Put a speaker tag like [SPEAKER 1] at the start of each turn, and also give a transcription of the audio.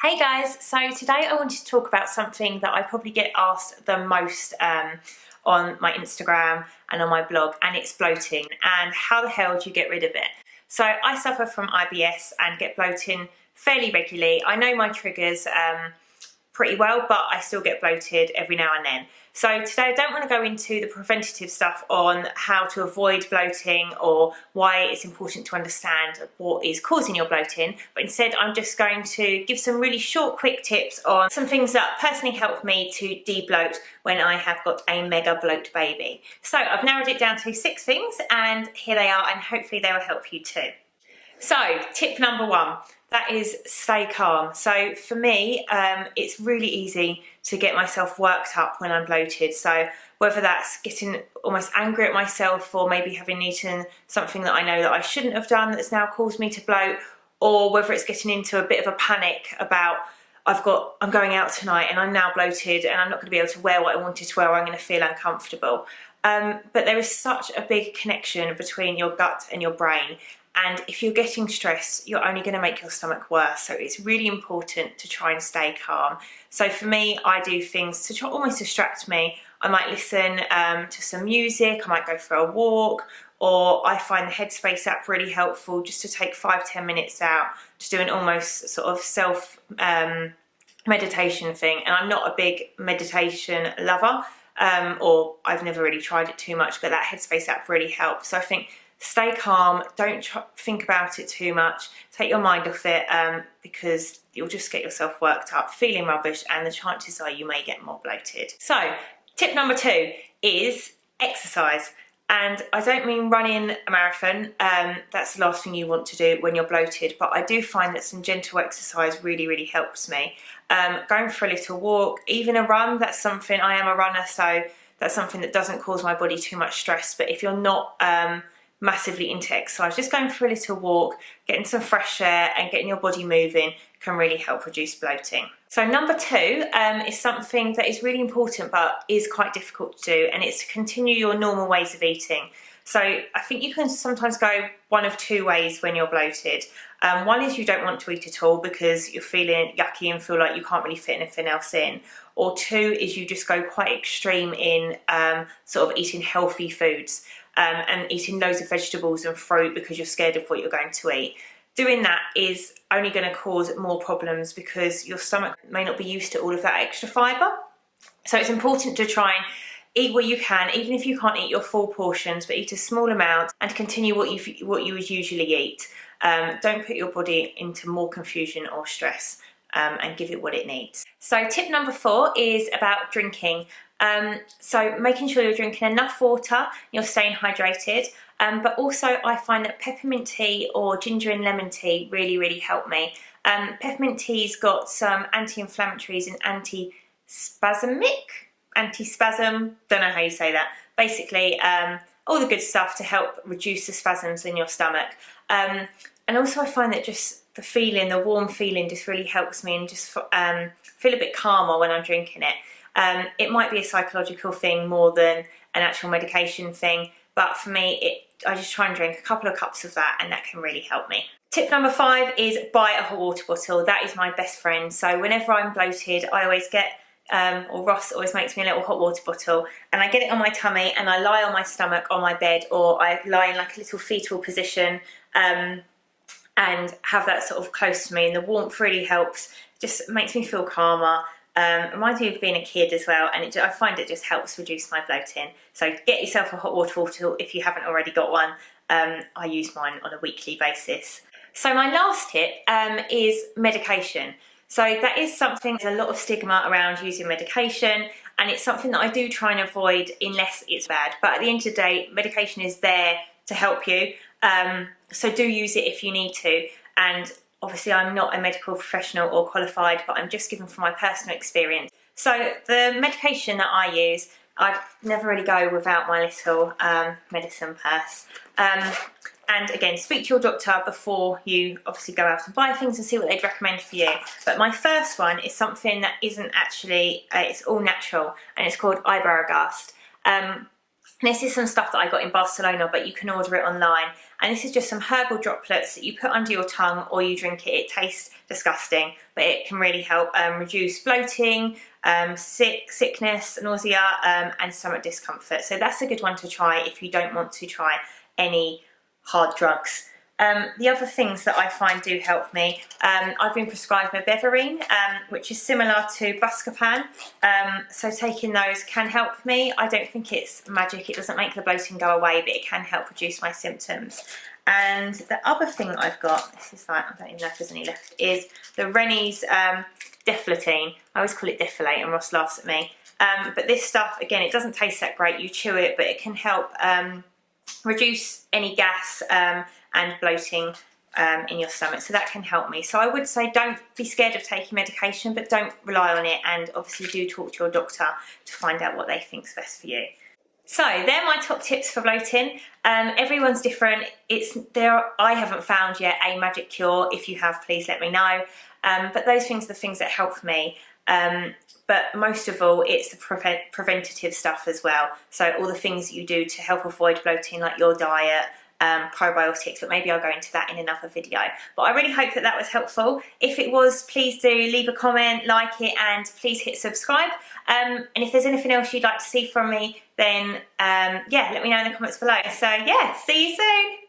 [SPEAKER 1] Hey guys, so today I wanted to talk about something that I probably get asked the most on my Instagram and on my blog, and it's bloating and how the hell do you get rid of it? So I suffer from IBS and get bloating fairly regularly. I know my triggers pretty well, but I still get bloated every now and then. So today I don't want to go into the preventative stuff on how to avoid bloating or why it's important to understand what is causing your bloating, but instead I'm just going to give some really short, quick tips on some things that personally help me to de-bloat when I have got a mega bloat baby. So I've narrowed it down to 6 things, and here they are, and hopefully they will help you too. So tip number 1, that is stay calm. So for me, it's really easy to get myself worked up when I'm bloated. So whether that's getting almost angry at myself, or maybe having eaten something that I know that I shouldn't have done that's now caused me to bloat, or whether it's getting into a bit of a panic about I'm going out tonight and I'm now bloated and I'm not going to be able to wear what I wanted to wear, or I'm going to feel uncomfortable. But there is such a big connection between your gut and your brain. And if you're getting stressed, you're only going to make your stomach worse. So it's really important to try and stay calm. So for me, I do things to try almost distract me. I might listen to some music, I might go for a walk, or I find the Headspace app really helpful just to take 5-10 minutes out to do an almost sort of self meditation thing. And I'm not a big meditation lover, or I've never really tried it too much, but that Headspace app really helps. So I think stay calm, don't think about it too much, take your mind off it, because you'll just get yourself worked up, feeling rubbish, and the chances are you may get more bloated. So tip number 2 is exercise. And I don't mean running a marathon, that's the last thing you want to do when you're bloated, but I do find that some gentle exercise really helps me. Going for a little walk, even a run, that's something, I am a runner, so that's something that doesn't cause my body too much stress. But if you're not massively into exercise, just going for a little walk, getting some fresh air and getting your body moving can really help reduce bloating. So number 2 is something that is really important but is quite difficult to do, and it's to continue your normal ways of eating. So I think you can sometimes go one of 2 ways when you're bloated. One is you don't want to eat at all because you're feeling yucky and feel like you can't really fit anything else in. Or 2 is you just go quite extreme in sort of eating healthy foods. And eating loads of vegetables and fruit because you're scared of what you're going to eat. Doing that is only going to cause more problems because your stomach may not be used to all of that extra fibre. So it's important to try and eat what you can, even if you can't eat your full portions, but eat a small amount and continue what you would usually eat. Don't put your body into more confusion or stress, and give it what it needs. So tip number 4 is about drinking. So making sure you're drinking enough water, you're staying hydrated, but also I find that peppermint tea or ginger and lemon tea really help me. Peppermint tea's got some anti-inflammatories and anti-spasm, don't know how you say that. Basically, all the good stuff to help reduce the spasms in your stomach. And also I find that just the warm feeling just really helps me, and just feel a bit calmer when I'm drinking it. It might be a psychological thing more than an actual medication thing, but for me, I just try and drink a couple of cups of that, and that can really help me. Tip number 5 is buy a hot water bottle. That is my best friend. So whenever I'm bloated, I always get, or Ross always makes me a little hot water bottle, and I get it on my tummy, and I lie on my stomach on my bed, or I lie in like a little fetal position, and have that sort of close to me, and the warmth really helps. Just makes me feel calmer. Reminds me of being a kid as well, and I find it just helps reduce my bloating. So get yourself a hot water bottle if you haven't already got one. I use mine on a weekly basis. So my last tip is medication. So that is something, there's a lot of stigma around using medication, and it's something that I do try and avoid unless it's bad. But at the end of the day, medication is there to help you. So do use it if you need to. And obviously I'm not a medical professional or qualified, but I'm just given from my personal experience. So the medication that I use, I'd never really go without my little medicine purse. And again, speak to your doctor before you obviously go out and buy things and see what they'd recommend for you. But my first one is something that isn't actually, it's all natural, and it's called Iberogast. And this is some stuff that I got in Barcelona, but you can order it online. And this is just some herbal droplets that you put under your tongue or you drink it. It tastes disgusting, but it can really help reduce bloating, sickness, nausea, and stomach discomfort. So that's a good one to try if you don't want to try any hard drugs. The other things that I find do help me, I've been prescribed mebeverine, which is similar to Buscopan, so taking those can help me. I don't think it's magic, it doesn't make the bloating go away, but it can help reduce my symptoms. And the other thing that I've got, this is like, I don't even know if there's any left, is the Rennie's Deflatine. I always call it Defilate and Ross laughs at me. But this stuff, again, it doesn't taste that great, you chew it, but it can help reduce any gas and bloating in your stomach, so that can help me. So I would say don't be scared of taking medication, but don't rely on it, and obviously do talk to your doctor to find out what they think is best for you. So they're my top tips for bloating. Everyone's different. I haven't found yet a magic cure. If you have, please let me know. But those things are the things that help me. But most of all, it's the preventative stuff as well. So all the things that you do to help avoid bloating, like your diet, probiotics, but maybe I'll go into that in another video. But I really hope that that was helpful. If it was, please do leave a comment, like it, and please hit subscribe. And if there's anything else you'd like to see from me, then yeah, let me know in the comments below. So yeah, see you soon.